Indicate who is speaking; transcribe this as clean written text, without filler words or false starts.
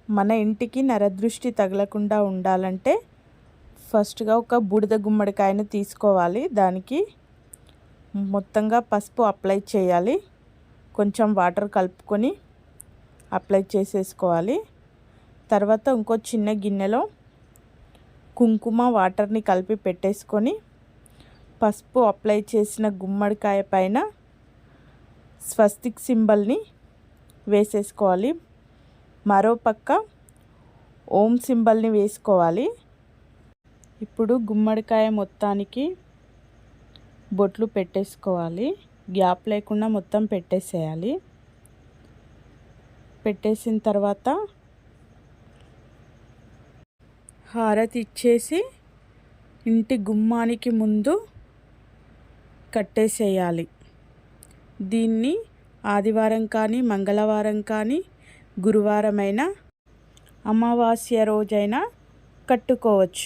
Speaker 1: మన ఇంటికి నరదృష్టి తగలకుండా ఉండాలంటే ఫస్ట్గా ఒక బూడిద గుమ్మడికాయను తీసుకోవాలి. దానికి మొత్తంగా పసుపు అప్లై చేయాలి. కొంచెం వాటర్ కలుపుకొని అప్లై చేసేసుకోవాలి. తర్వాత ఇంకో చిన్న గిన్నెలో కుంకుమ వాటర్ని కలిపి పెట్టేసుకొని పసుపు అప్లై చేసిన గుమ్మడికాయ పైన స్వస్తిక్ సింబల్ని వేసేసుకోవాలి. మరో పక్క ఓం సింబల్ని వేసుకోవాలి. ఇప్పుడు గుమ్మడికాయ మొత్తానికి బొట్లు పెట్టేసుకోవాలి. గ్యాప్ లేకుండా మొత్తం పెట్టేసేయాలి. పెట్టేసిన తర్వాత హారతి ఇచ్చేసి ఇంటి గుమ్మానికి ముందు కట్టేసేయాలి. దీన్ని ఆదివారం కానీ మంగళవారం కానీ గురువారమైనా అమావాస్య రోజైనా కట్టుకోవచ్చు.